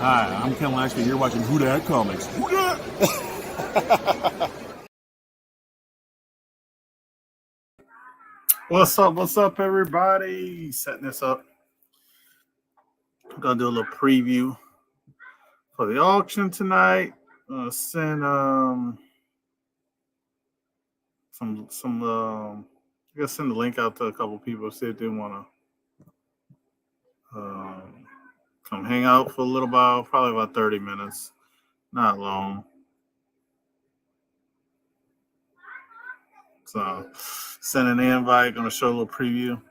Hi, I'm Ken Lasky, and you're watching Who Dat Comics. Who Dat? What's up, everybody? Setting this up. I'm gonna do a little preview for the auction tonight. Send I guess send the link out to a couple people, see if they want to come hang out for a little while, probably about 30 minutes, not long. So send an invite, gonna show a little preview.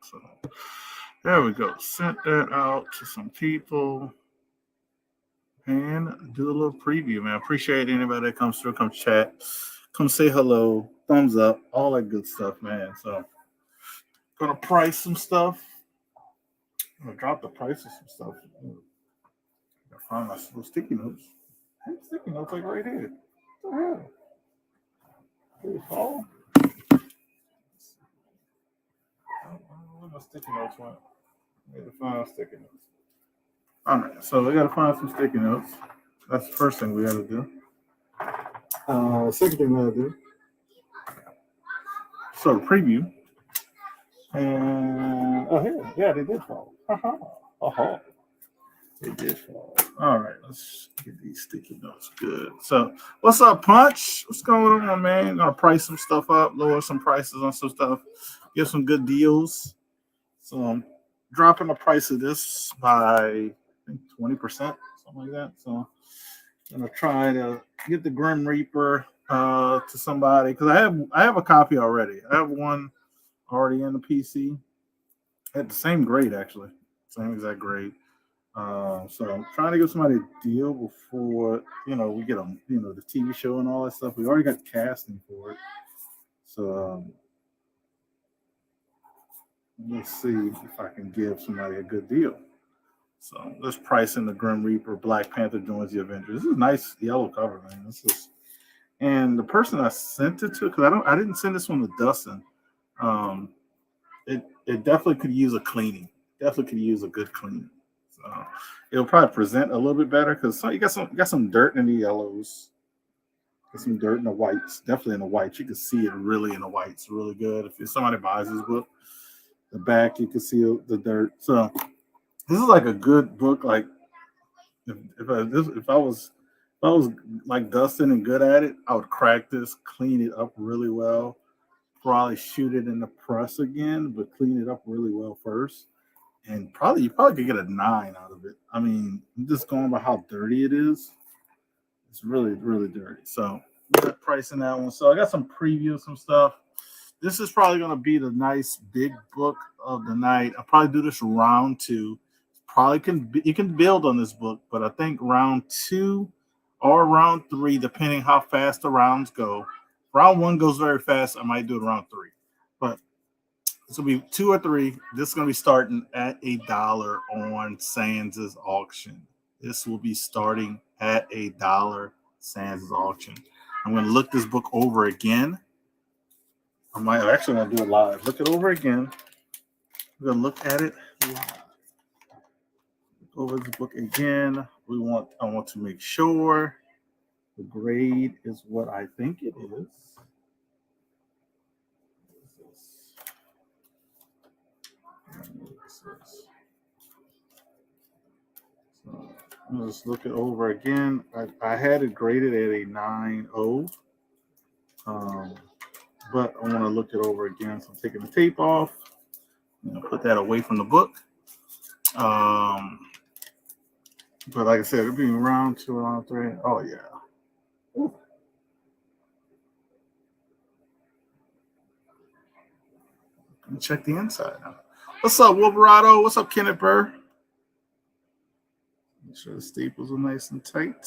So there we go. Sent that out to some people. And do a little preview, man. Appreciate anybody that comes through, come chat, come say hello, thumbs up, all that good stuff, man. So, gonna price some stuff. I'm gonna drop the price of some stuff. Gotta find my little sticky notes. Hey, sticky notes like right here. What the hell? Did it fall? I don't know where my sticky notes went. I need to find sticky notes. All right, so we gotta find some sticky notes. That's the first thing we gotta do. Second thing we gotta do. So preview. And yeah, they did fall. They did fall. All right, let's get these sticky notes good. So, what's up, Punch? What's going on, man? Gonna price some stuff up, lower some prices on some stuff, get some good deals. So, I'm dropping the price of this by I think 20%, something like that. So, I'm gonna try to get the Grim Reaper to somebody because I have a copy already. I have one already in the PC at the same grade, actually, same exact grade. So I'm trying to give somebody a deal before we get them, the TV show and all that stuff. We already got casting for it, so let's see if I can give somebody a good deal. So let's price in the Grim Reaper, Black Panther joins the Avengers. This is a nice yellow cover, man. And the person I sent it to, because I didn't send this one to Dustin. It definitely could use a cleaning. Definitely could use a good cleaning. So it'll probably present a little bit better because you got some dirt in the yellows, got some dirt in the whites. Definitely in the whites, you can see it really in the whites, really good. If somebody buys this book, the back you can see the dirt. So this is like a good book. Like if I was like Dustin and good at it, I would crack this, clean it up really well. Probably shoot it in the press again, but clean it up really well first. And you probably could get a 9 out of it. I mean, I'm just going by how dirty it is. It's really, really dirty. So we got price in that one. So I got some previews, some stuff. This is probably going to be the nice big book of the night. I'll probably do this round 2. You can build on this book, but I think round 2 or round 3, depending how fast the rounds go. Round 1 goes very fast. I might do it round 3, but this will be 2 or 3. This is going to be starting at $1 on Sandz auction. This will be starting at $1 Sandz auction. I'm going to look this book over again. I'm actually going to do it live. Look it over again. We're going to look at it live. Look over the book again. I want to make sure the grade is what I think it is. So I'll just look it over again. I had it graded at a 9.0, but I want to look it over again. So I'm taking the tape off. I'm going to put that away from the book. But like I said, it'll be round 2, round 3. Oh, yeah. Ooh. Let me check the inside now. What's up, Wolverado? What's up, Kenneth Burr? Make sure the staples are nice and tight.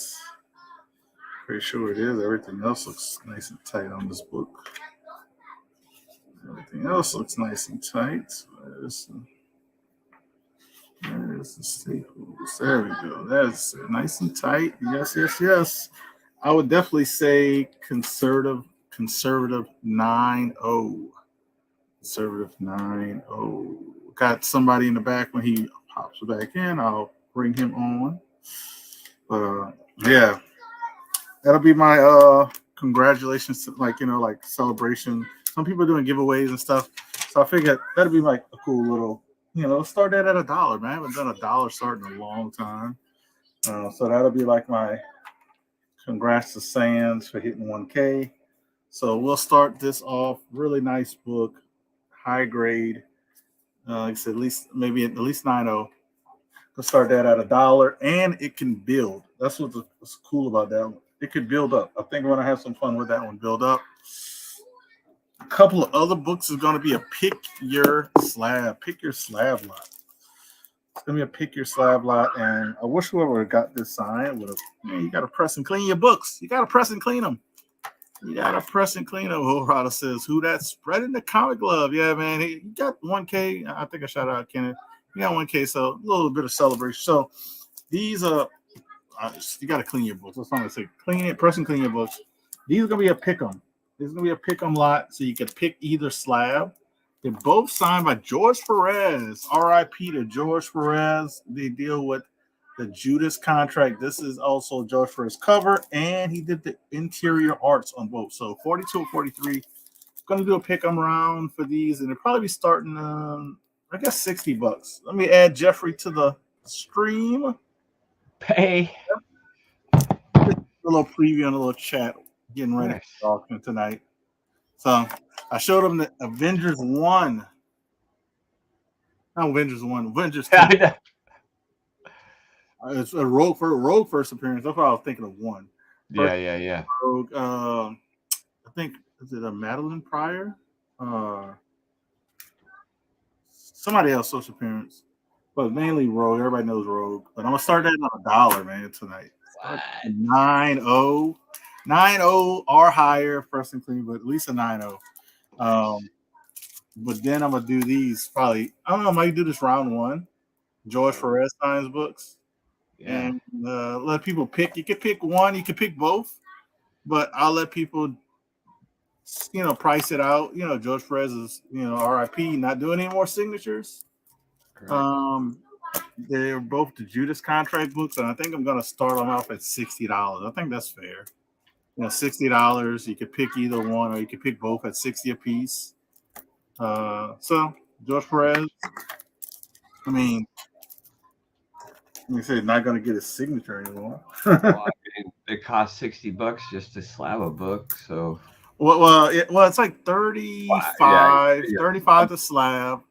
Pretty sure it is. Everything else looks nice and tight on this book. Everything else looks nice and tight. There's the staples. There we go. That's nice and tight. Yes. I would definitely say conservative 9-0. Conservative 9-0. Got somebody in the back when he pops back in. I'll bring him on. But yeah, that'll be my congratulations to, like celebration. Some people are doing giveaways and stuff. So I figured that'd be like a cool little, start that at $1, man. I haven't done $1 start in a long time. So that'll be like my congrats to Sandz for hitting 1K. So we'll start this off. Really nice book, high grade. Like I said, at least 9.0. We'll start that at $1, and it can build. That's what's cool about that one. It could build up. I think we're gonna have some fun with that one. Build up. A couple of other books is gonna be a pick your slab lot. It's gonna be a pick your slab lot, and I wish whoever got this signed would have. You gotta press and clean your books. You gotta press and clean them. Oh, Rada says, "Who that spreading the comic love?" Yeah, man. He got 1K. I think I shout out Kenneth. He got 1K, so a little bit of celebration. So these are you got to clean your books. That's what I'm gonna say. Clean it, press and clean your books. These are gonna be a pick 'em. This is gonna be a pick 'em lot, so you can pick either slab. They're both signed by George Perez. R.I.P. to George Perez. They deal with the Judas contract. This is also George Perez cover, and he did the interior arts on both. So 42 and 43. Gonna do a pick 'em round for these, and it'll probably be starting I guess $60. Let me add Jeffrey to the stream. Hey. A little preview and a little chat, getting ready for the auction tonight. So I showed him the Avengers 1. Not Avengers 1, Avengers 2. It's a Rogue first appearance. That's what I was thinking of 1. Yeah. Rogue, I think, is it a Madeline Pryor? Somebody else first appearance. But mainly Rogue. Everybody knows Rogue. But I'm going to start that at $1, man, tonight. 9.0. 9.0 or higher, first and clean, but at least a 9.0. But then I'm going to do these probably. I don't know. I might do this round 1. George Perez signs books. Yeah. And let people pick. You can pick one. You can pick both. But I'll let people, price it out. George Perez is, RIP, not doing any more signatures. Correct. They're both the Judas contract books, and I think I'm going to start them off at $60. I think that's fair. $60. You could pick either one, or you could pick both at $60 a piece. So George Perez, I mean, you say not going to get his signature anymore. Well, it costs $60 just to slab a book, so. Well, it's like 35 to slab.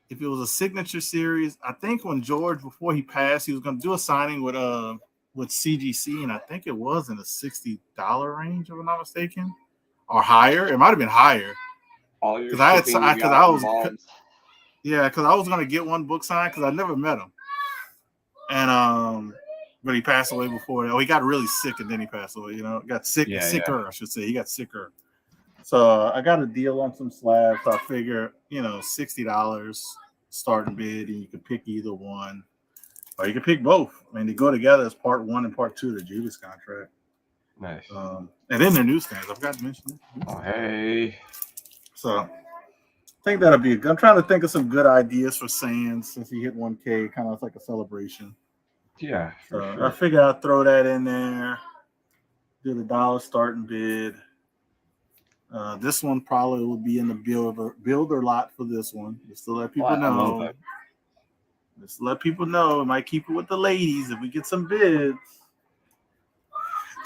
If it was a signature series, I think when George, before he passed, he was going to do a signing with CGC, and I think it was in the $60 range, if I'm not mistaken, or higher. It might have been higher. Because I was going to get one book signed because I never met him, and but he passed away before. Oh, he got really sick and then he passed away. Got sicker. I should say. He got sicker. So I got a deal on some slabs. So I figure, $60 starting bid, and you can pick either one, or you can pick both. I mean, they go together as part 1 and part 2 of the Judas contract. Nice. And then their newsstands. I forgot to mention it. Oh, hey. So I think that'll be good. I'm trying to think of some good ideas for Sandz since he hit 1K, kind of like a celebration. Yeah, sure. I figure I'll throw that in there. Do the $1 starting bid. This one probably will be in the builder lot for this one. Just to let people know. Just to let people know. It might keep it with the ladies if we get some bids.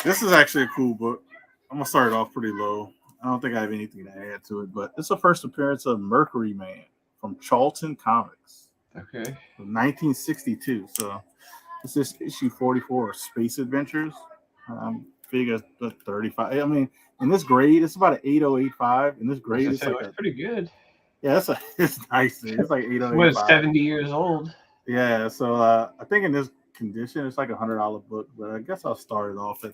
This is actually a cool book. I'm going to start it off pretty low. I don't think I have anything to add to it, but it's the first appearance of Mercury Man from Charlton Comics. Okay. From 1962. So this is issue 44, Space Adventures. Figure 35. I mean, in this grade, it's about an 8085. In this grade, it's pretty good. Yeah, it's nice. It's like 8085. Well, it's 70 years old. Yeah, so I think in this condition, it's like $100 book, but I guess I'll start it off at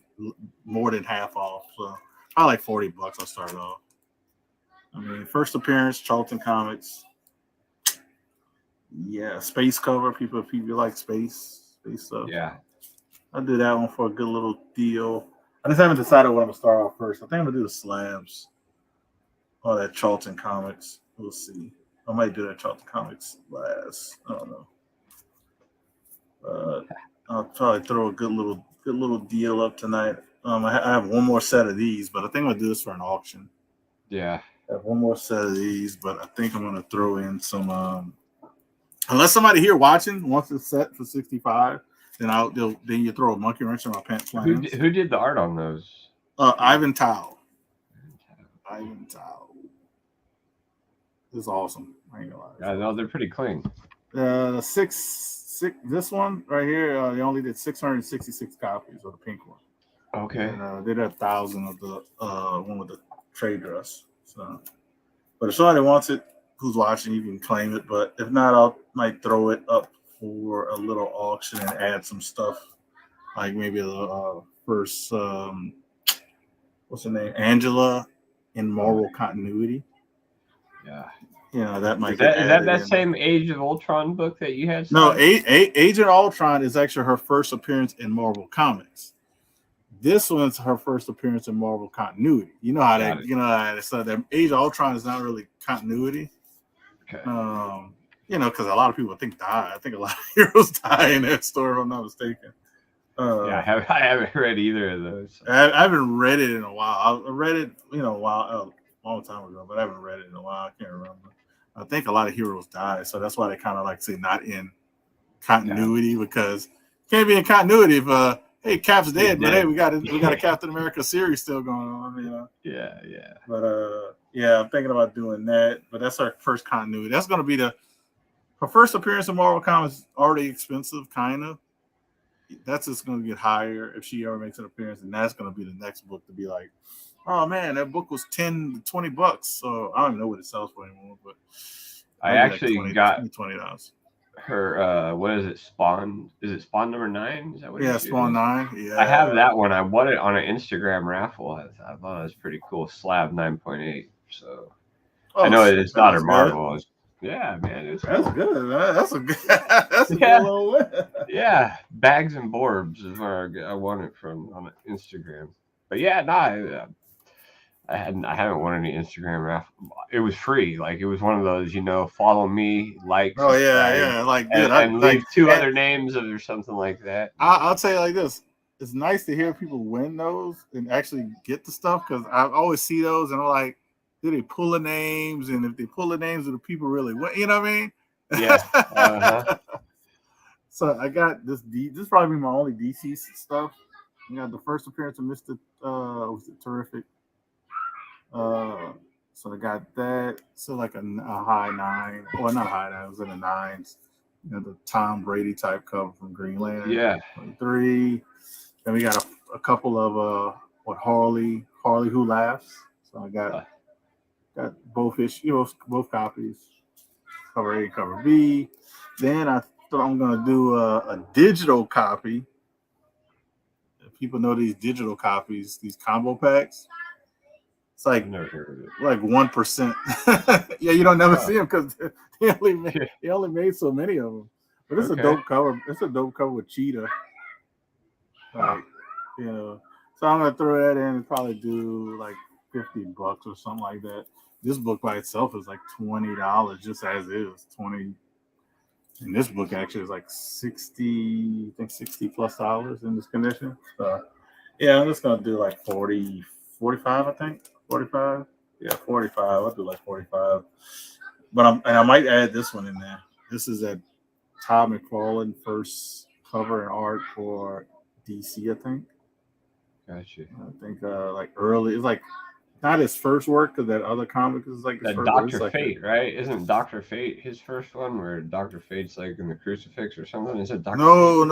more than half off. So probably like $40. I'll start it off. I mean, first appearance, Charlton Comics. Yeah, space cover. People like space stuff. Yeah. I'll do that one for a good little deal. I just haven't decided what I'm gonna start off first. I think I'm gonna do the slabs. Or that Charlton Comics. We'll see. I might do that Charlton Comics last. I don't know. I'll probably throw a good little deal up tonight. I have one more set of these, but I think I'm gonna do this for an auction. Yeah. I have one more set of these, but I think I'm gonna throw in some. Unless somebody here watching wants a set for 65, then then you throw a monkey wrench in my pants. Who did the art on those? Ivan Tao. Ivan Tao. This is awesome. I ain't gonna lie. Yeah, no, they're pretty clean. Six. This one right here, they only did 666 copies of the pink one. Okay. And they did 1,000 of the one with the trade dress. So, but if somebody wants it, who's watching, you can claim it. But if not, I might throw it up for a little auction and add some stuff, like maybe the first what's her name, Angela in Moral Continuity. Yeah. You know, that might is that same Age of Ultron book that you had? No, Agent Ultron is actually her first appearance in Marvel Comics. This one's her first appearance in Marvel Continuity. You know how so that Age of Ultron is not really continuity. Okay. Because a lot of people die. I think a lot of heroes die in that story, if I'm not mistaken. I haven't read either of those. I haven't read it in a while. I read it, a long time ago, but I haven't read it in a while. I can't remember. I think a lot of heroes die, so that's why they kind of like say not in continuity, because can't be in continuity if hey, Cap's dead, but hey, we got a Captain America series still going on, Yeah. But I'm thinking about doing that. But that's our first continuity. That's gonna be her first appearance in Marvel Comics. Already expensive, kind of. That's just gonna get higher if she ever makes an appearance, and that's gonna be the next book to be like, oh man, that book was $10 to $20. So I don't even know what it sells for anymore, but I actually got $20. Her what is it, Spawn? Is it Spawn number 9? Is that what? Yeah, Spawn 9. Yeah, I have that one. I won it on an Instagram raffle. I thought it was pretty cool. Slab 9.8. So I know it's not a Marvel. Yeah, man, that's cool. Good. That's a good. That's a good little win. Yeah, Bags and Borbs is where I won it from on Instagram. But yeah, I haven't won any Instagram raffle. It was free. Like, it was one of those, follow me, like. Oh yeah. Like, dude, and leave two other names or something like that. I'll tell you like this: it's nice to hear people win those and actually get the stuff, because I always see those and I'm like, do they pull the names? And if they pull the names, do the people really win? You know what I mean? Yeah. Uh-huh. So I got this. This is probably my only DC stuff. You got the first appearance of Mr. Terrific. So I got that. So like a high 9, or not a high 9, it was in the 9s. The Tom Brady type cover from Green Lantern. Yeah. 23. Then we got a couple of Harley Who Laughs. So I got both issues, both copies, cover A, cover B. Then I thought I'm gonna do a digital copy. If people know these digital copies, these combo packs. It's like 1%. Yeah, you don't never see them because they only made so many of them. But it's a dope cover. It's a dope cover with Cheetah. Like, so I'm gonna throw that in and probably do like $50 or something like that. This book by itself is like $20 just as is. 20. And this book actually is like $60, I think $60+ in this condition. So yeah, I'm just gonna do like 40, 45, I think. 45? Yeah, 45. I'll do like 45. But I might add this one in there. This is a Todd McFarlane first cover and art for DC, I think. Gotcha. I think like early, it's like not his first work, because that other comic is like his first. Dr. Fate, right? Isn't Dr. Fate his first one, where Dr. Fate's like in the crucifix or something? Is it Dr. No. I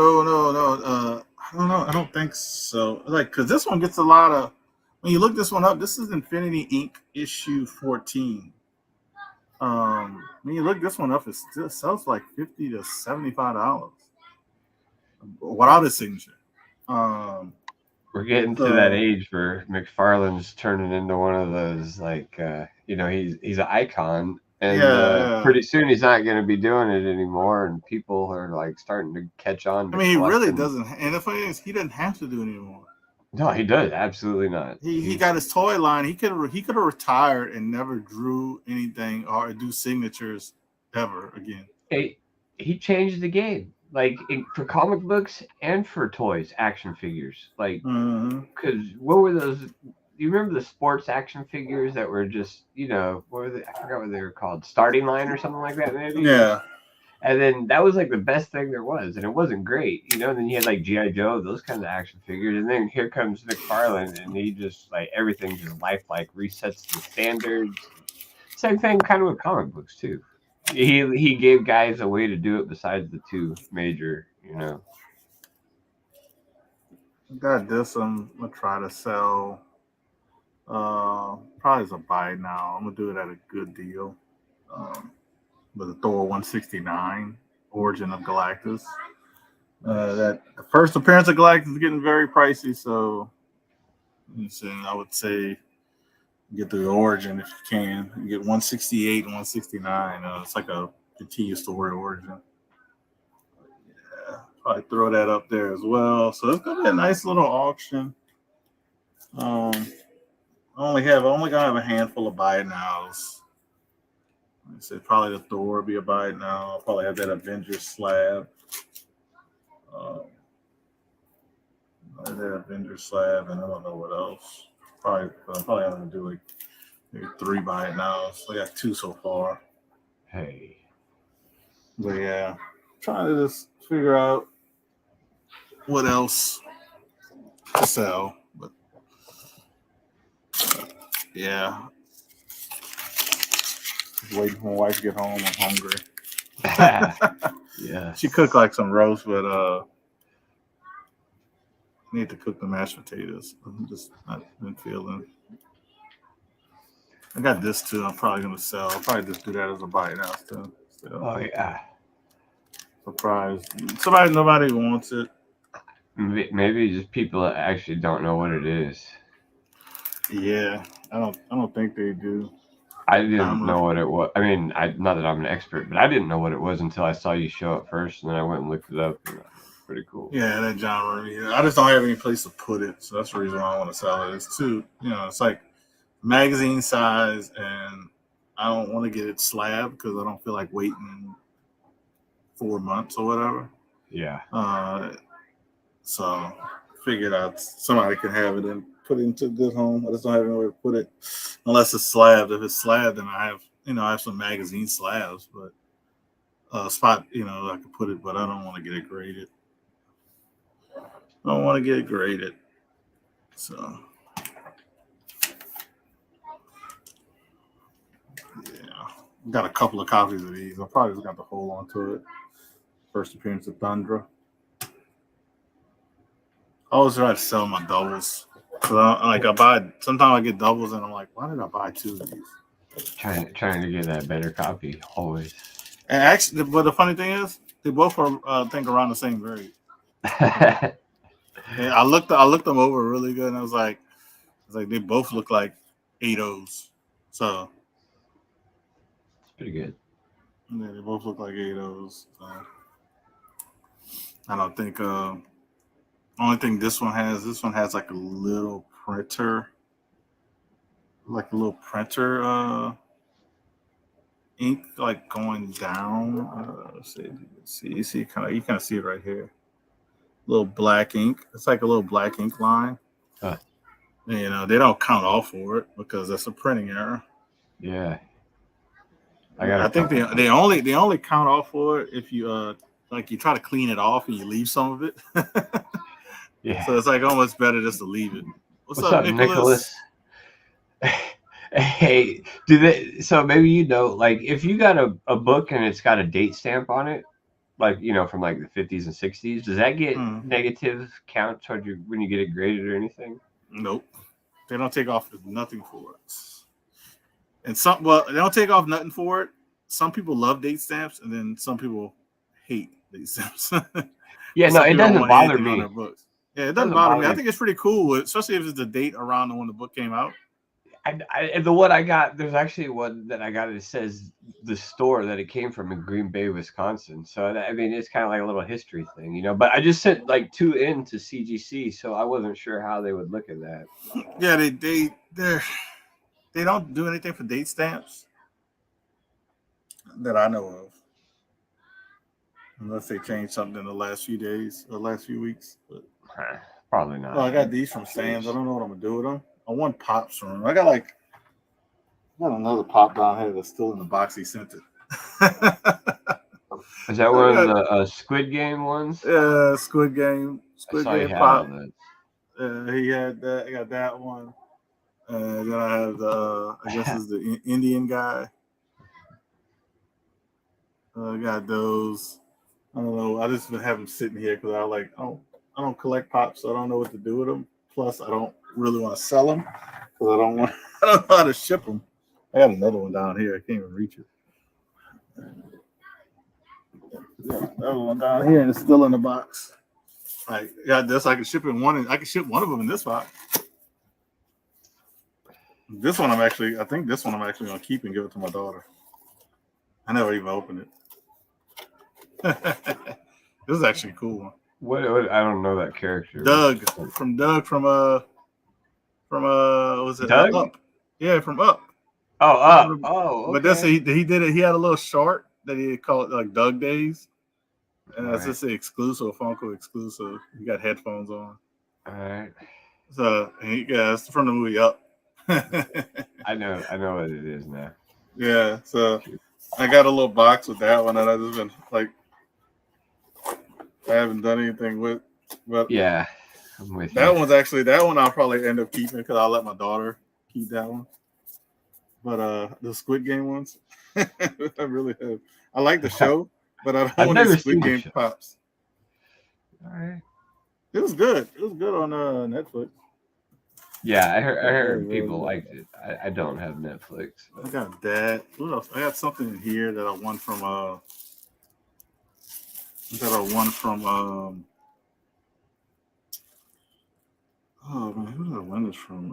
don't know. I don't think so. Like, because this one gets a lot of. When you look this one up, this is Infinity Inc. issue 14. When you look this one up, it still sells like $50 to $75 without a signature. We're getting to that age where McFarlane's turning into one of those, like, he's an icon, and pretty soon he's not going to be doing it anymore, and people are like starting to catch on. I mean, he really doesn't. And the funny is, he doesn't have to do it anymore. No, he does absolutely not. He got his toy line. He could have retired and never drew anything or do signatures ever again. He changed the game, like for comic books and for toys, action figures. Like, because what were those? You remember the sports action figures that were just, what were they? I forgot what they were called. Starting line or something like that, maybe. Yeah. And then that was like the best thing there was, and it wasn't great, And then you had like GI Joe, those kinds of action figures, and then here comes McFarlane, and he just like everything just lifelike, resets the standards. Same thing, kind of with comic books too. He gave guys a way to do it besides the two major, Got this. I'm gonna try to sell. Probably as a buy now. I'm gonna do it at a good deal. With a Thor 169, Origin of Galactus. That the first appearance of Galactus is getting very pricey, so I would say get the Origin if you can. You get 168 and 169. It's like a continuous story Origin. Yeah, probably throw that up there as well. So it's gonna be a nice little auction. I'm only gonna have a handful of buy nows. I said probably the Thor will be a buy now. I'll probably have that Avengers slab. That Avengers slab, and I don't know what else. I'm probably going to do like maybe 3 buy nows. I got 2 so far. Hey. But yeah, trying to just figure out what else to sell. But yeah. Waiting for my wife to get home. I'm hungry. Yeah. She cooked like some roast, but need to cook the mashed potatoes. I'm just not been feeling. I got this too. I'm probably gonna sell. I'll probably just do that as a buy now too. So, oh yeah. Surprised. Nobody wants it. Maybe just people that actually don't know what it is. Yeah, I don't think they do. I didn't know what it was. I mean, not that I'm an expert, but I didn't know what it was until I saw you show it first, and then I went and looked it up. And pretty cool. Yeah, that genre. Yeah, I just don't have any place to put it, so that's the reason why I want to sell it. It's too, it's like magazine size, and I don't want to get it slab because I don't feel like waiting 4 months or whatever. Yeah. So figured out somebody can have it and put it into a good home. I just don't have anywhere to put it unless it's slabbed. If it's slabbed, then I have some magazine slabs, but spot, I could put it, but I don't want to get it graded. So yeah, got a couple of copies of these. I probably just got to hold on to it. First appearance of Thundra. I always try to sell my doubles. Sometimes I get doubles and I'm like, why did I buy 2 of these? Trying to get that better copy always. And actually, but the funny thing is, they both are I think around the same grade. And I looked them over really good, and I was like they both look like 8.0s. So it's pretty good. Yeah, they both look like 8.0s. So I don't think only thing this one has like a little printer, ink like going down. Let's see, you kind of see it right here. Little black ink. It's like a little black ink line. Huh. And, they don't count off for it because that's a printing error. Yeah. I think they only count off for it if you you try to clean it off and you leave some of it. Yeah. So it's like almost better just to leave it. What's up, Nicholas? Hey, so maybe like if you got a book and it's got a date stamp on it, like from like the 50s and 60s, does that get negative count toward you when you get it graded or anything? Nope. They don't take off nothing for it. And they don't take off nothing for it. Some people love date stamps, and then some people hate date stamps. Yeah, no, it doesn't bother me. Yeah, it doesn't bother me. I think it's pretty cool, especially if it's the date around when the book came out. the one I got, there's actually one that I got. It says the store that it came from in Green Bay, Wisconsin. So I mean, it's kind of like a little history thing, you know. But I just sent like 2 in to CGC, so I wasn't sure how they would look at that. Yeah, they don't do anything for date stamps that I know of, unless they changed something in the last few days or last few weeks. But Probably not. oh, I got these from Sandz. I don't know what I'm gonna do with them. I want pops from them. I got another pop down here that's still in the box. He sent it. Is that one of the Squid Game ones? Yeah, Squid Game. I saw you had pop. all that. He had that. I got that one. Then I have the. I guess is the Indian guy. I got those. I don't know. I just been have them sitting here because I don't collect pops, so I don't know what to do with them. Plus, I don't really want to sell them because I don't know how to ship them. I got another one down here. I can't even reach it. Yeah, another one down here, and it's still in the box. I got this. I can ship in one. I can ship one of them in this box. This one I think this one I'm actually gonna keep and give it to my daughter. I never even opened it. This is actually a cool one. What I don't know that character. Doug from was it Doug? Up? Yeah, from Up. Oh, Up. Oh, okay. But this he did it. He had a little short that he called like Doug Days, and that's just an exclusive, Funko exclusive. He got headphones on. All right. So it's from the movie Up. I know what it is now. Yeah, so I got a little box with that one, and I just been like, I haven't done anything with, but yeah, I'm with that you. one's actually that one I'll probably end up keeping because I'll let my daughter keep that one. But the Squid Game ones, I really have. I like the show, but I don't want any Squid Game pops. All right. It was good. It was good on Netflix. Yeah, I heard people liked it. I don't have Netflix. I got that. What else? I got something in here that I won from oh man, who did I win this from?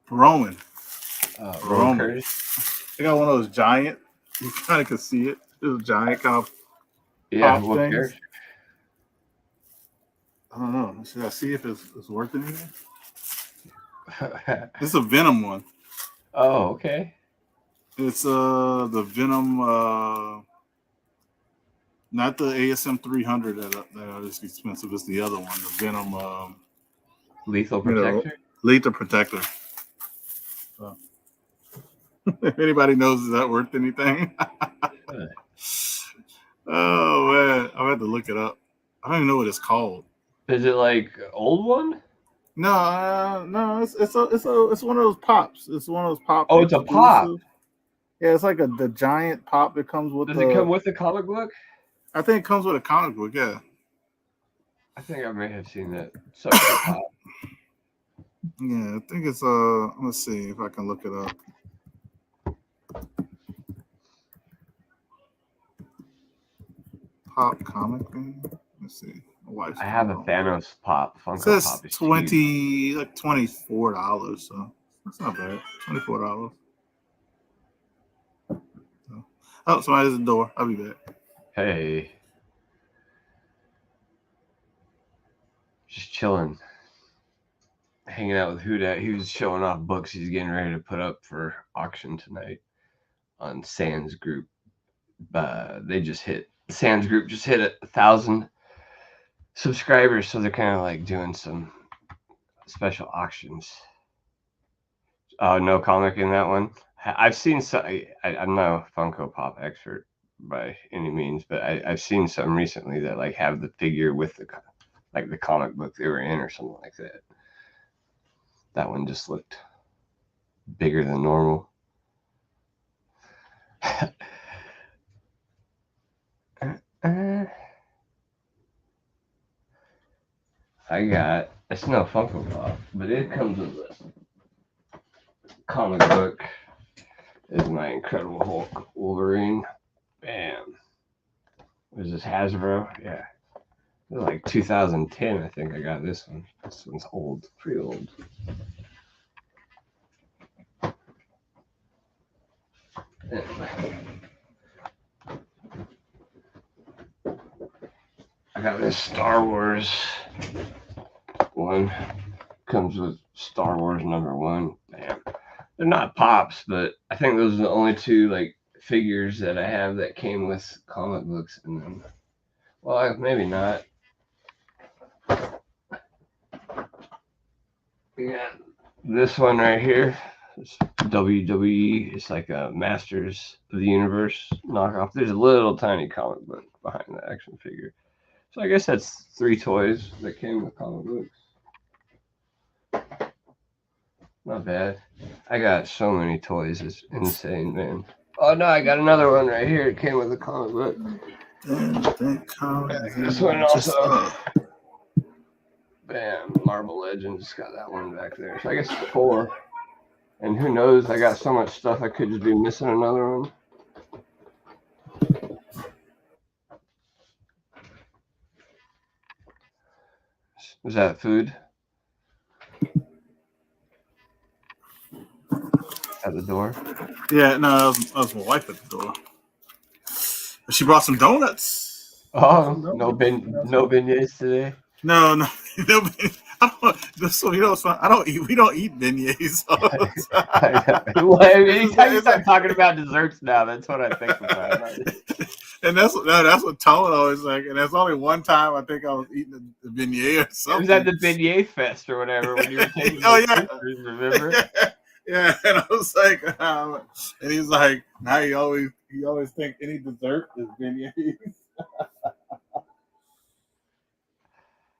Roman. Roman. I got one of those giant. You kind of could see it. It was giant kind of. Yeah, what character? I don't know. Should I see if it's worth anything? It's a Venom one. Oh, okay. It's the Venom, not the ASM 300 that is expensive. It's the other one, the Venom. Lethal Protector. Lethal Protector. So, if anybody knows, is that worth anything? Oh man, I'll have to look it up. I don't even know what it's called. Is it like old one? No, it's one of those pops. It's one of those pop. Oh, it's a pop. Yeah, it's like the giant pop that comes with. Does it come with the comic book? I think it comes with a comic book. Yeah. I think I may have seen that. Such a pop. Yeah, I think it's let's see if I can look it up. Pop comic thing. Let's see. I have a Thanos pop. Funko it says Pop is $24, so that's not bad. $24. Oh, somebody's at the door. I'll be back. Hey. Just chilling. Hanging out with Huda. He was showing off books he's getting ready to put up for auction tonight on Sandz Group. Sandz Group just hit 1,000 subscribers, so they're kind of like doing some special auctions. Oh, no comic in that one. I've seen some. I'm not a Funko Pop expert by any means, but I've seen some recently that like have the figure with the comic book they were in or something like that. That one just looked bigger than normal. It's no Funko Pop, but it comes with a comic book. Is my Incredible Hulk Wolverine. Bam. Is this Hasbro? Yeah. Like 2010, I think I got this one. This one's old, pretty old. I got this Star Wars one. Comes with Star Wars #1. Damn. They're not pops, but I think those are the only two like figures that I have that came with comic books in them. Well, maybe not. Yeah, this one right here. It's WWE. It's like a Masters of the Universe knockoff. There's a little tiny comic book behind the action figure. So I guess that's 3 toys that came with comic books. Not bad. I got so many toys. It's insane, man. Oh no, I got another one right here. It came with a comic book. This one also. Bam, Marvel Legends. Got that one back there. So I guess 4. And who knows? I got so much stuff I could just be missing another one. Is that food? At the door? Yeah, no, that was my wife at the door. She brought some donuts. Oh, no beignets today. No. I don't. So you know, what's fun? We don't eat beignets. Well, anytime you start talking about desserts now, that's what I think about. And that's what Tone always like. And that's only one time I think I was eating the beignet or something. It was at the beignet fest or whatever when you were taking pictures, remember? Yeah, and I was like, and he's like, now he always think any dessert is beignets.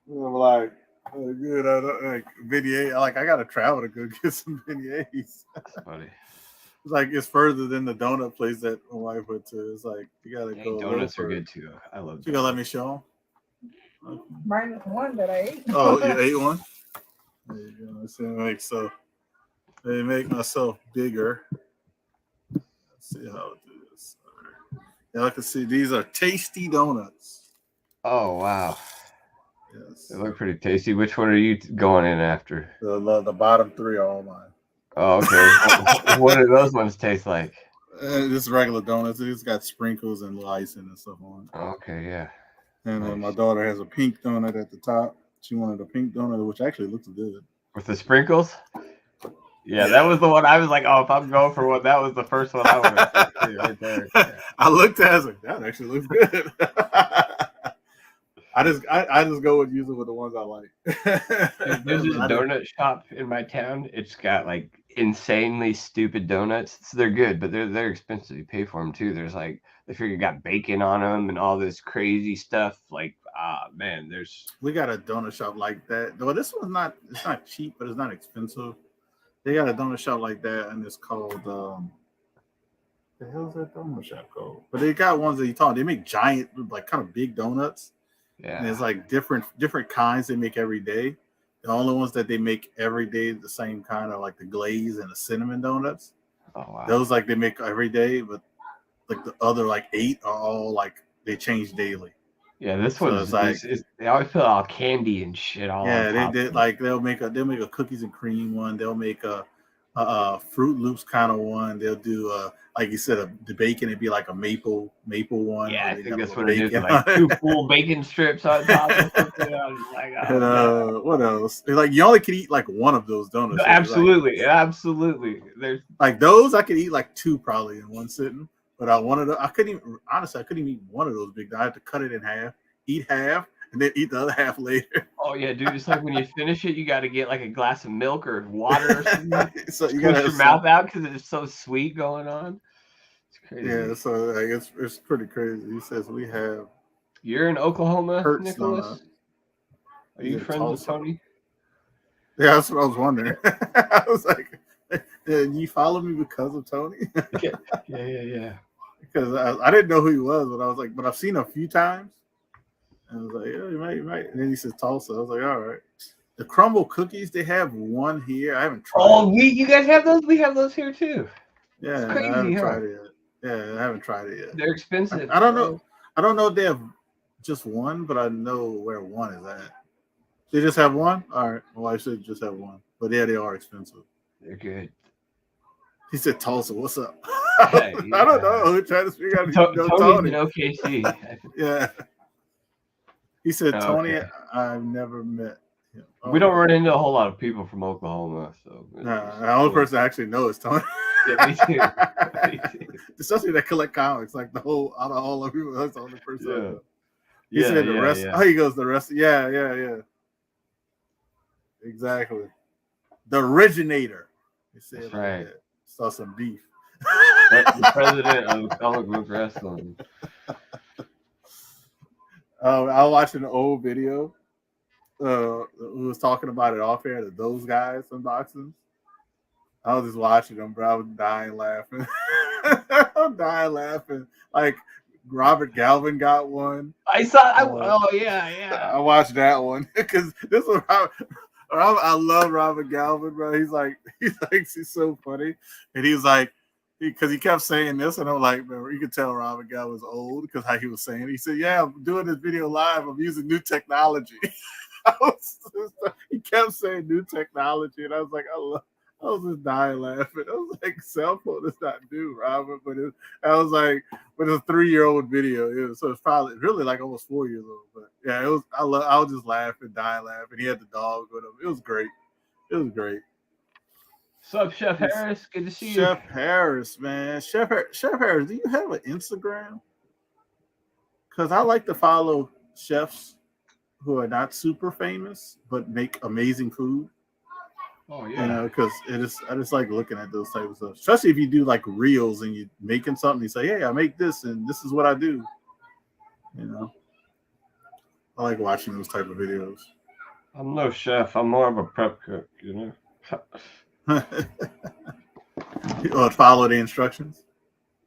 I'm like, oh, good. I don't like beignet. I gotta travel to go get some beignets. That's funny. It's like it's further than the donut place that my wife went to. It's like you gotta go. Donuts are good too. I love. You gonna let me show them? Minus one that I ate. Oh, you ate one? There you go. They make myself bigger. Let's see how it is. Yeah, I can see these are tasty donuts. Oh wow. Yes. They look pretty tasty. Which one are you going in after? The bottom 3 are all mine. Oh, okay. What do those ones taste like? Just regular donuts. It's got sprinkles and icing and stuff on it. Okay, yeah. And Nice. my daughter has a pink donut at the top. She wanted a pink donut, which actually looks good. With the sprinkles? Yeah, that was the one I was like, oh, if I'm going for one, that was the first one I would have picked right there. Yeah. I looked at it, I was like, that actually looks good. I just go with using with the ones I like. There's this donut shop in my town. It's got like insanely stupid donuts. So they're good, but they're expensive. You pay for them too. There's like they figure got bacon on them and all this crazy stuff. Like man, we got a donut shop like that. Well, this one's not. It's not cheap, but it's not expensive. They got a donut shop like that, and it's called. The hell's that donut shop called? But they got ones that you talk. They make giant, like kind of big donuts. yeah. And it's like different kinds they make every day. The only ones that they make every day the same kind of like the glaze and the cinnamon donuts. Oh wow. Those like they make every day, but like the other like 8 are all like they change daily. Yeah, this So one's it's like- it's they always put all candy and shit all. Yeah, on they top did of it. like they'll make a cookies and cream one. They'll make a Fruit Loops kind of one. They'll do like you said the bacon. It'd be like a maple one. Yeah, I where they think got that's little what it is. bacon Like on 2 it. full bacon strips on top of something. I was like, oh, And man. what else? Like you only can eat like one of those donuts. No, Like, absolutely. There's like those, I could eat like 2 probably in one sitting. But I couldn't even eat one of those big. I had to cut it in half, eat half, and then eat the other half later. oh yeah, dude. It's like when you finish it, you got to get like a glass of milk or water or something. So you Push gotta your have mouth out because it's so sweet going on. It's crazy. Yeah, so like, it's pretty crazy. He says we have. You're in Oklahoma, Hertz Nicholas? donut. Are you Yeah, friends with Tulsa. Tony? Yeah, that's what I was wondering. I was like, did you follow me because of Tony? Yeah. Because I didn't know who he was, but I was like, but I've seen him a few times. And I was like, yeah, you might. And then he says Tulsa. I was like, all right. The crumble cookies, they have one here. I haven't tried. Oh, you guys have those? We have those here too. Yeah, crazy, I haven't huh? tried it yet. Yeah, I haven't tried it yet. They're expensive. I don't know. I don't know if they have just one, but I know where one is at. They just have one? All right. Well, I should just have one. But yeah, they are expensive. They're good. He said, Tulsa, what's up? Hey, I don't know. We're trying to figure out if you know Tony's Tony. in OKC. Yeah. He said, Oh, Tony, okay. I've never met him. We don't run into a whole lot of people from Oklahoma, so The only person I actually know is Tony. Yeah, me too. Me too. Especially that collect comics, like the whole out of all the people, that's the only person I know. He Yeah, said the yeah, rest. yeah. Oh, he goes the rest. Yeah. Exactly. The originator. He said That's like right. that. Saw some beef. The president of comic book wrestling. I was watching an old video. Who was talking about it off air? Those guys unboxing. I was just watching them, bro. I was dying laughing. I'm dying laughing. Like Robert Galvin got one. I saw. Oh yeah. I watched that one because this was I love Robert Galvin, bro. He's so funny, and he's like, because he kept saying this, and I'm like, man, you could tell Robert Galvin was old because how he was saying it. He said, "Yeah, I'm doing this video live. I'm using new technology." He kept saying new technology, and I was like, I was just dying laughing. I was like, cell phone is not new, Robert, but it's a 3-year-old video. So it's probably really like almost 4 years old. But yeah, it was. I was just laughing, dying laughing. He had the dog with him. It was great. What's up, Chef Harris? Good to see you. Chef Harris, man. Chef Harris, do you have an Instagram? Because I like to follow chefs who are not super famous but make amazing food. Oh yeah. You know, because I just like looking at those types of stuff, especially if you do like reels and you're making something. You say, "Hey, I make this, and this is what I do." You know, I like watching those type of videos. I'm no chef. I'm more of a prep cook. You know. Follow the instructions.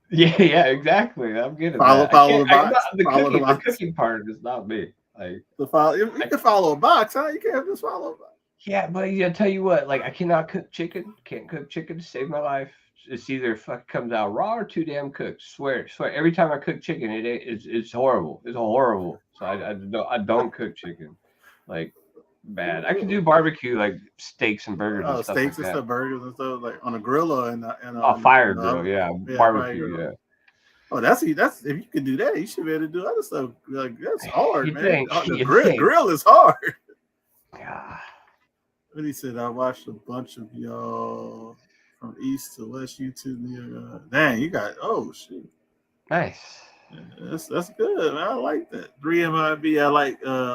Yeah, exactly. I'm good at follow the box. The cooking part is not me. Like you can follow a box, huh? You can't just follow a box. Yeah, but I tell you what, like I cannot cook chicken. Can't cook chicken to save my life. It's either comes out raw or too damn cooked. Swear. Every time I cook chicken, it's horrible. It's horrible. So I don't cook chicken, like bad. I can do barbecue, like steaks and burgers. And stuff steaks like and stuff, burgers and stuff, like on a grill or in fire grill, yeah, barbecue, yeah. Oh, that's if you could do that, you should be able to do other stuff. Like that's hard, man. The grill is hard. Yeah. But he said, I watched a bunch of y'all from east to west YouTube. Dang, you got shit. Nice. Yeah, that's good, man. I like that. 3MIB, I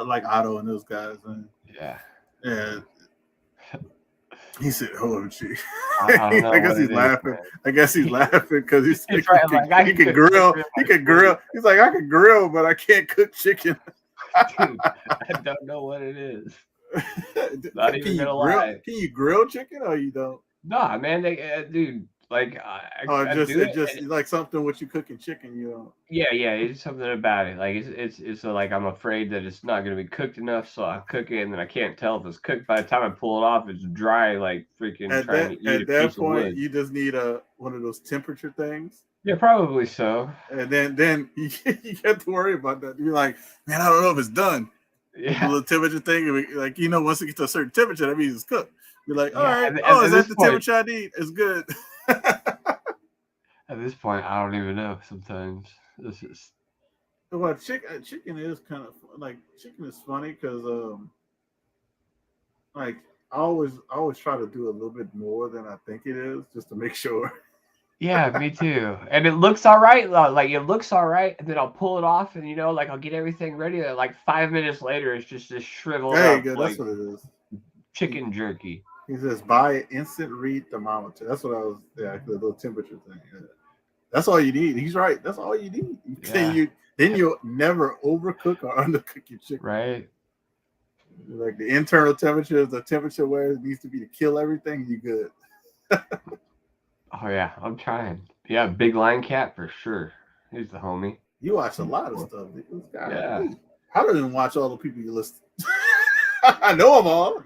like Otto and those guys, man. Yeah. Yeah. He said, OMG. I guess he's laughing. I guess he's laughing because he's he can grill. He can grill. He's like, I can grill, but I can't cook chicken. Dude, I don't know what it is. Not even gonna lie. Can you grill chicken or you don't? Nah, man, dude. Like, just like something what you cooking chicken, you know? Yeah, it's something about it. Like, it's like I'm afraid that it's not gonna be cooked enough, so I cook it and then I can't tell if it's cooked. By the time I pull it off, it's dry, like freaking trying to eat a piece of wood. At that point, you just need one of those temperature things. Yeah, probably so. And then you have to worry about that. You're like, man, I don't know if it's done. Yeah. The little temperature thing, like once it gets to a certain temperature, that means it's cooked. You're like, all right, is that the temperature I need? It's good. At this point, I don't even know. Sometimes this is. Well, chicken is kind of like chicken is funny because like I always try to do a little bit more than I think it is just to make sure. Yeah, me too. And it looks all right. Like it looks all right, and then I'll pull it off, and like I'll get everything ready. And like 5 minutes later, it's just this shriveled up. There you go. That's what it is. Chicken jerky. He says, buy an instant read thermometer. That's what I was. Yeah, the little temperature thing. Yeah. That's all you need. He's right. That's all you need. Yeah. Then you'll never overcook or undercook your chicken. Right. Like the internal temperature is the temperature where it needs to be to kill everything. You good. Oh yeah, I'm trying. Yeah, Big Line Cat for sure. He's the homie. You watch a lot of stuff. This guy, yeah. I don't even watch all the people you list. I know them all.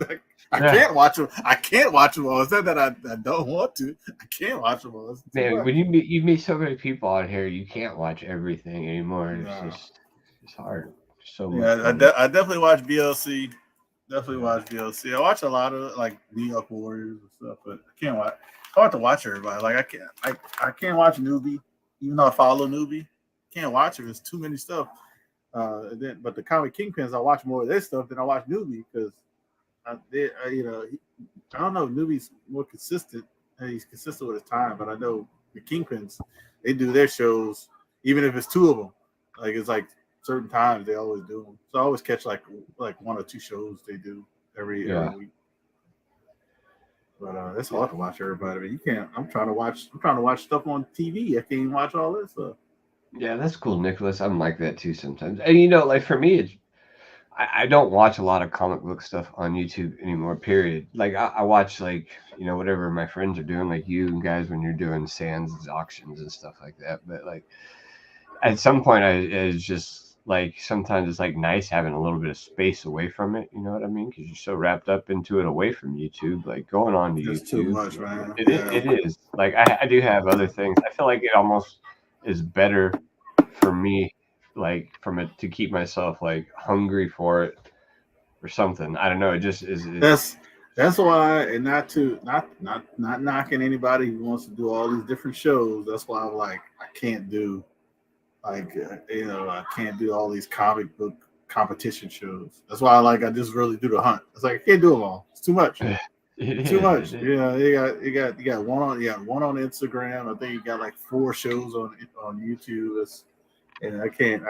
I can't watch them. I can't watch them all. It's not that I don't want to. I can't watch them all. Man, when you meet so many people on here, you can't watch everything anymore. It's hard. So much. Yeah, fun. I definitely watch BLC. Definitely watch BLC. I watch a lot of like New York Warriors and stuff, but I can't watch. I want to watch everybody. Like I can't watch Newbie, even though I follow Newbie. Can't watch it. There's too many stuff. But the comic kingpins, I watch more of their stuff than I watch Newbie because I don't know. Newbie's more consistent. And he's consistent with his time, but I know the kingpins, they do their shows, even if it's two of them. Like it's like certain times they always do them. So I always catch like one or two shows they do every week. But it's hard to watch everybody. I mean, you can't. I'm trying to watch stuff on TV. I can't even watch all this stuff. Yeah, that's cool, Nicholas. I'm like that too sometimes. And like for me, it's I don't watch a lot of comic book stuff on YouTube anymore. Period. Like I watch like whatever my friends are doing, like you and guys when you're doing Sandz auctions and stuff like that. But like at some point, it's just like sometimes it's like nice having a little bit of space away from it. You know what I mean? Because you're so wrapped up into it away from YouTube. Like going on to It's YouTube, too much, man. It is. Like I do have other things. I feel like it almost is better for me, like from it to keep myself like hungry for it or something. I don't know. It just is. That's why, and not knocking anybody who wants to do all these different shows. That's why I'm like I can't do I can't do all these comic book competition shows. That's why I just really do the hunt. It's like I can't do them all. It's too much. Too much. Yeah, you got one on Instagram. I think you got like 4 shows on YouTube. And I can't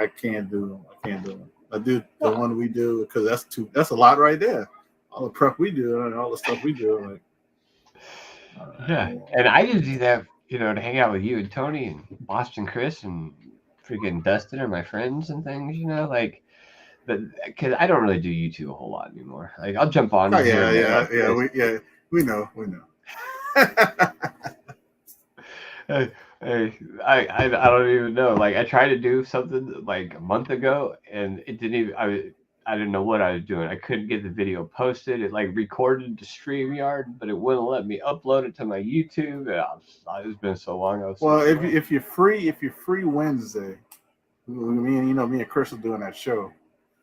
do them. I do the one we do because that's a lot right there. All the prep we do and all the stuff we do. And I just do that, to hang out with you and Tony and Boston Chris and freaking Dustin and my friends and things, like. But because I don't really do YouTube a whole lot anymore. Like I'll jump on. We know. I don't even know. Like I tried to do something like a month ago, and it didn't even. I didn't know what I was doing. I couldn't get the video posted. It like recorded to StreamYard, but it wouldn't let me upload it to my YouTube. It's been so long. If you're free Wednesday, me and Chris are doing that show.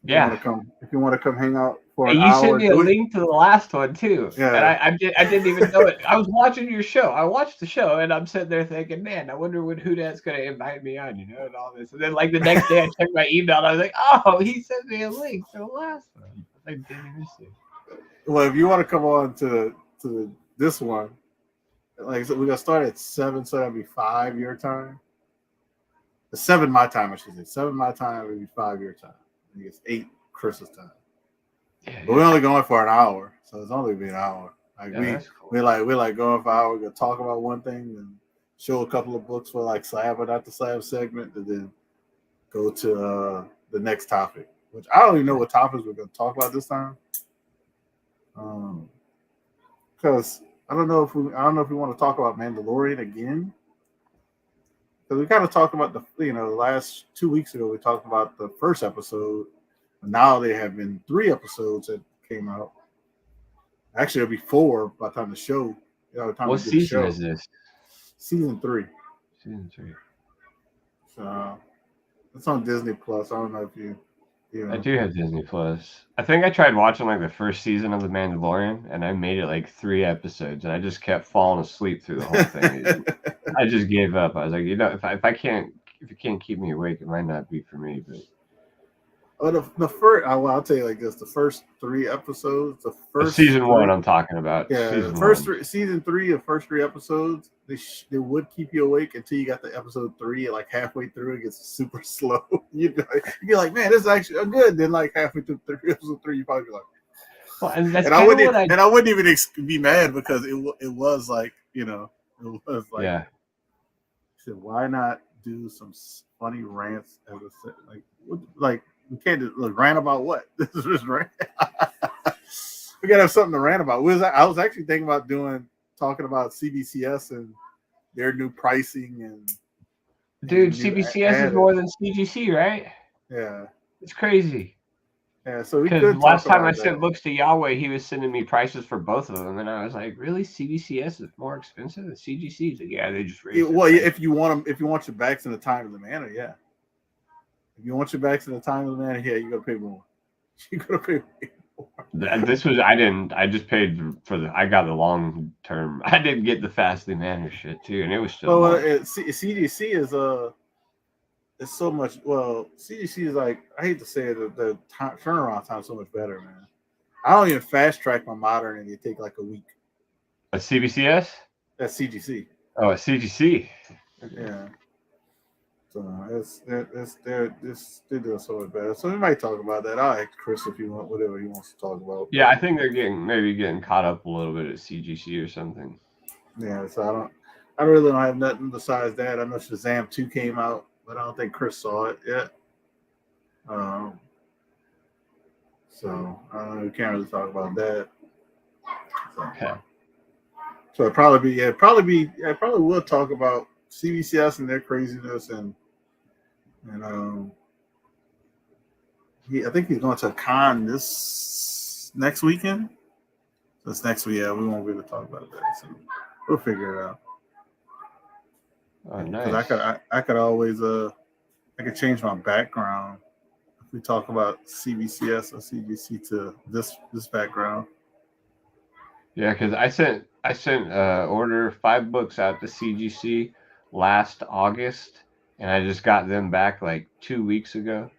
Yeah. If you want to come hang out for an you hour. Sent me a link to the last one too. Yeah. And I didn't even know it. I was watching your show. I watched the show and I'm sitting there thinking, man, I wonder who that's gonna invite me on, and all this. And then like the next day I checked my email and I was like, oh, he sent me a link to the last one. I didn't even see. Well, if you want to come on to this one, like I said, we're gonna start at 7, so that'll be 5 your time. 7 my time, I should say. 7 my time would be 5 your time. I think it's 8 Chris's time. Yeah, but we're only going for an hour, so it's only be an hour. Like cool. we're like going for an hour. We're gonna talk about one thing and show a couple of books for like slab or not the slab segment, and then go to the next topic. Which I don't even know what topics we're gonna talk about this time. Because I don't know if we want to talk about Mandalorian again. Because we kind of talked about the last 2 weeks ago we talked about the first episode. Now there have been 3 episodes that came out. Actually, it'll be 4 by the time the show. What season is this? Season 3. Season 3. So it's on Disney Plus. I don't know if you. I do have Disney Plus. I think I tried watching like the first season of The Mandalorian, and I made it like 3 episodes, and I just kept falling asleep through the whole thing. I just gave up. I was like, if you can't keep me awake, it might not be for me. But the first, I'll tell you like this: the first 3 episodes, season 1, I'm talking about. Yeah, season 3, the first 3 episodes, they would keep you awake until you got to episode 3. Like halfway through, it gets super slow. You'd be like, man, this is actually good. Then like halfway through episode 3, you probably be like, well, and I wouldn't even be mad because it was like it was like, yeah. So why not do some funny rants like we can't rant about what? This is just rant. We gotta have something to rant about. I was actually thinking about talking about CBCS and their new pricing and dude, CBCS is more than CGC, right? Yeah, it's crazy. Yeah, so we could. Last time I sent books to Yahweh, he was sending me prices for both of them, and I was like, "Really, CBCS is more expensive than CGC?" Like, yeah, they just raised. Well, if you want your backs in the time of the manor, yeah. If you want your back to the timeless man, yeah, you gotta pay more. You gotta pay more. This was I just paid for I got the long term. I didn't get the Fastly Manor shit too, and it was still Well, long. CGC is it's so much. Well, CGC is like, I hate to say it, the turnaround time is so much better, man. I don't even fast track my modern, and it take like a week. A CBCS? That's CGC. Oh, a CGC. Okay. Yeah. So they're doing so much better. So we might talk about that. I'll ask Chris if you want whatever he wants to talk about. Yeah, I think they're getting caught up a little bit at CGC or something. Yeah, so I really don't have nothing besides that. I know Shazam 2 came out, but I don't think Chris saw it yet. So we can't really talk about that. So, Okay. so it probably will talk about CBCS and their craziness and I think he's going to a con this next weekend. This next week, yeah, we won't be able to talk about that. So we'll figure it out. Oh, nice. Because I could always I could change my background if we talk about CBCS or CGC to this background. Yeah, because I sent order 5 books out to CGC last August, and I just got them back like 2 weeks ago.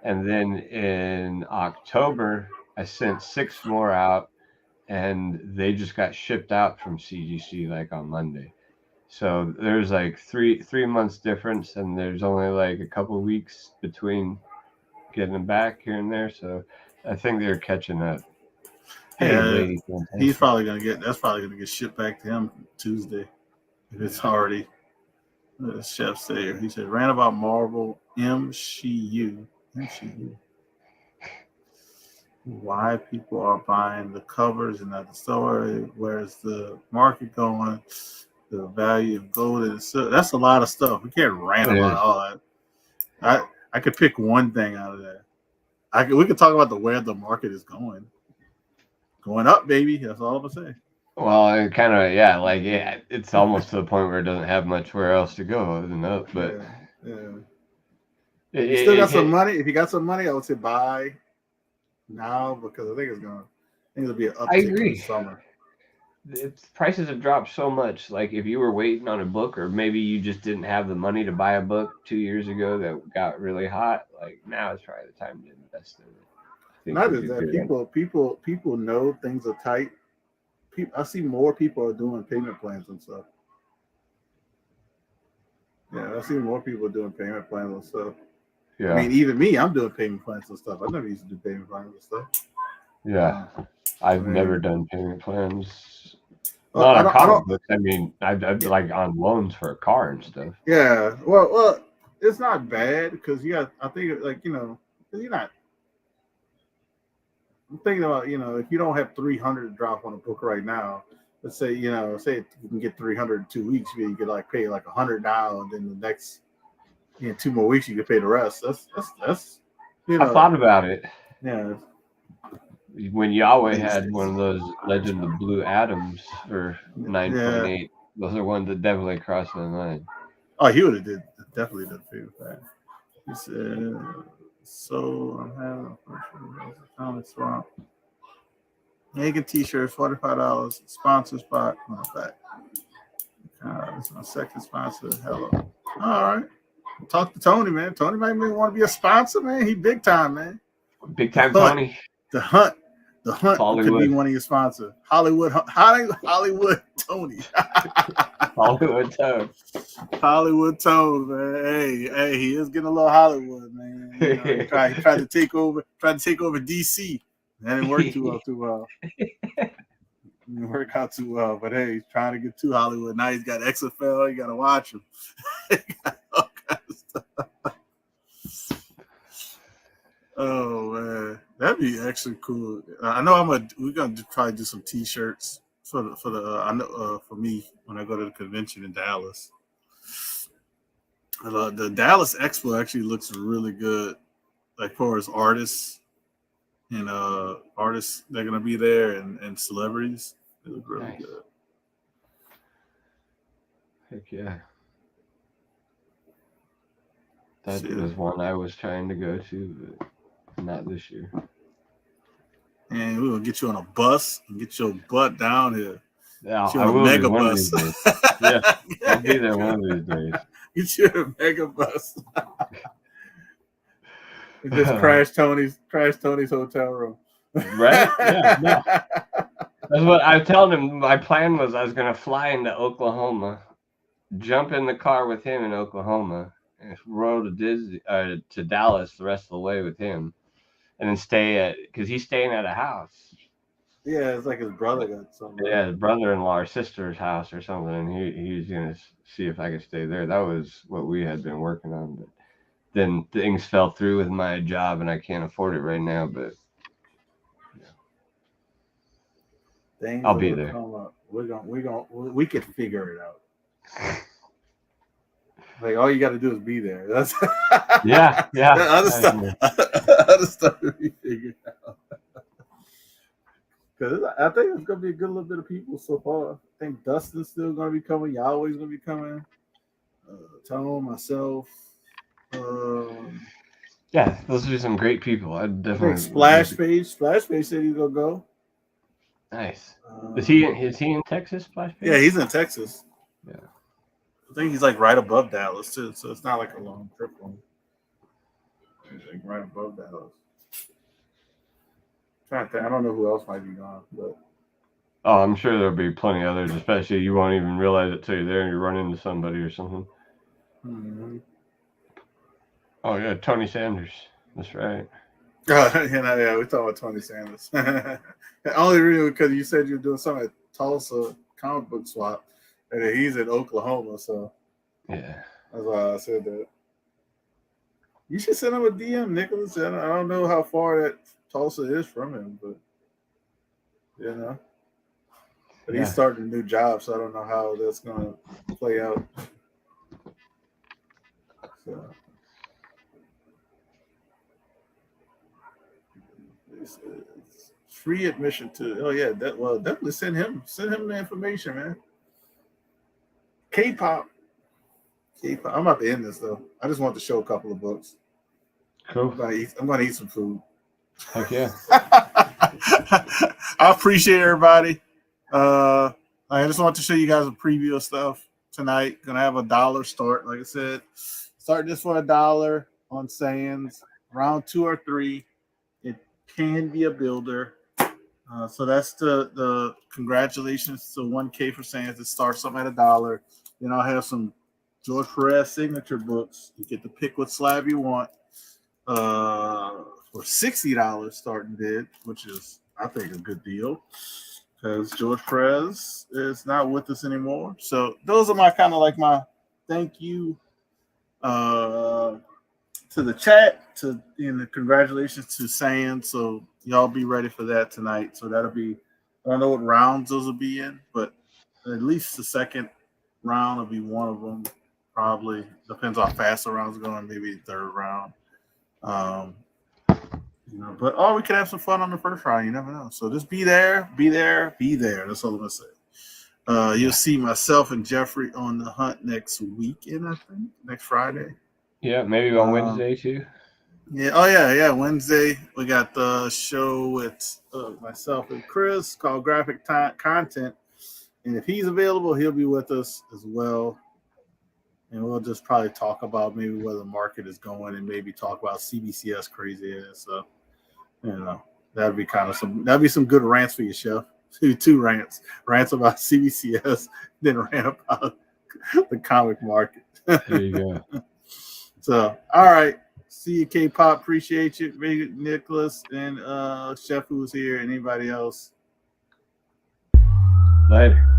And then in October, I sent 6 more out, and they just got shipped out from CGC like on Monday. So there's like three months difference, and there's only like a couple weeks between getting them back here and there. So I think they're catching up. Hey, Yeah, lady, he's probably gonna get shipped back to him Tuesday if it's already. The chef said he said ran about Marvel MCU. Why people are buying the covers and not the story? Where's the market going? The value of gold and silver. That's a lot of stuff. We can't rant about all that. I could pick one thing out of that. We could talk about where the market is going. Going up, baby. That's all I'm gonna say. Well, it kind of it's almost to the point where it doesn't have much where else to go other than up. But you still got some money. If you got some money, I would say buy now because I think it'll be an uptick in the summer. Prices have dropped so much. Like if you were waiting on a book, or maybe you just didn't have the money to buy a book 2 years ago that got really hot, like now is probably the time to invest in it. Not just that, people know things are tight. I see more people are doing payment plans and stuff. Yeah, I see more people doing payment plans and stuff. Yeah. I mean, even me, I'm doing payment plans and stuff. I never used to do payment plans and stuff. Yeah, I've never done payment plans. Not on comic books. I mean, I've like on loans for a car and stuff. Yeah, well, it's not bad because I think like because you're not. I'm thinking about if you don't have 300 to drop on a book right now, let's say say you can get 300 in 2 weeks, you could like pay like 100 now, and then the next 2 more weeks you can pay the rest. That's I thought about it. Yeah. When Yahweh had one of those Legend of Blue Atoms for 9.8, those are ones that definitely crossed my mind. Oh, he would have definitely did feel that. He said, "So I'm having a comic swap. Making t-shirts, $45. Sponsor spot. This is my second sponsor. Hello. All right. Talk to Tony, man. Tony might want to be a sponsor, man. He big time, man. Big time, Tony. The Hunt could be one of your sponsors. Hollywood Tony. Hollywood Toad. Hollywood Toad, man. Hey, he is getting a little Hollywood, man. He tried to take over DC. That didn't work too well. Didn't work out too well. But hey, he's trying to get to Hollywood. Now he's got XFL. You gotta watch him. All kinds of stuff. Oh man, that'd be actually cool. I know we're gonna try to do some t-shirts for me when I go to the convention in Dallas. The Dallas Expo actually looks really good, like for as artists and artists that are gonna be there and celebrities. It look really good. Heck yeah. That was one I was trying to go to, but not this year. And we're gonna get you on a bus and get your butt down here. Yeah, Get you I on a will be mega one bus. of these days. Yeah, I'll be there one of these days. Get you a mega bus. And just crash Tony's hotel room. Right? Yeah, no. That's what I told him. My plan was I was going to fly into Oklahoma, jump in the car with him in Oklahoma, and roll to Dallas the rest of the way with him, and then stay because he's staying at a house. Yeah, it's like his brother got something. Yeah, his brother-in-law or sister's house or something, and he's going to see if I could stay there. That was what we had been working on, but then things fell through with my job, and I can't afford it right now, but Things I'll be will there. come up. We could figure it out. Like all you got to do is be there. That's yeah. Other stuff to be figured out. Because I think it's gonna be a good little bit of people so far. I think Dustin's still gonna be coming. Yahweh's gonna be coming. Tone, myself. Yeah, those are some great people. I definitely. Splash Page said he's gonna go. Nice. Is he in Texas? Splash Page? Yeah, he's in Texas. Yeah. I think he's like right above Dallas too, so it's not like a long trip for him. He's like right above Dallas. I don't know who else might be gone, but oh, I'm sure there'll be plenty of others. Especially you won't even realize it till you're there and you run into somebody or something. Mm-hmm. Oh yeah, Tony Sanders. That's right. Yeah, we talking about Tony Sanders. Only really because you said you're doing something at Tulsa comic book swap, and he's in Oklahoma, so yeah, that's why I said that. You should send him a DM, Nicholas. I don't know how far that Tulsa is from him, but But he's starting a new job, so I don't know how that's gonna play out. So. It's free admission to. Definitely send him the information, man. K-pop. I'm about to end this though. I just want to show a couple of books. Cool. I'm gonna eat some food. Heck yeah. I appreciate everybody. I just want to show you guys a preview of stuff tonight. Gonna have $1 start, like I said. Start this for $1 on Sandz. Round 2 or 3. Can be a builder. So that's the congratulations to 1K for Sandz. It starts something at $1. Then I'll have some George Perez signature books. You get to pick what slab you want for $60 starting bid, which is, I think, a good deal because George Perez is not with us anymore. So those are my kind of like my thank you to the chat, congratulations to Sandz. So y'all be ready for that tonight. So that'll be, I don't know what rounds those will be in, but at least the second round will be one of them. Probably depends how fast the rounds are going. Maybe third round. But we could have some fun on the first round. You never know. So just be there. That's all I'm gonna say. You'll see myself and Jeffrey on the hunt next weekend. I think next Friday. Yeah, maybe on Wednesday too. Yeah. Oh yeah. Wednesday we got the show with myself and Chris called Graphic Content, and if he's available, he'll be with us as well. And we'll just probably talk about maybe where the market is going, and maybe talk about CBCS crazy ass. So that'd be some good rants for your show. Two rants about CBCS, then rant about the comic market. There you go. So, all right. See you, K-pop. Appreciate you. Nicholas and Chef who's here and anybody else. Later.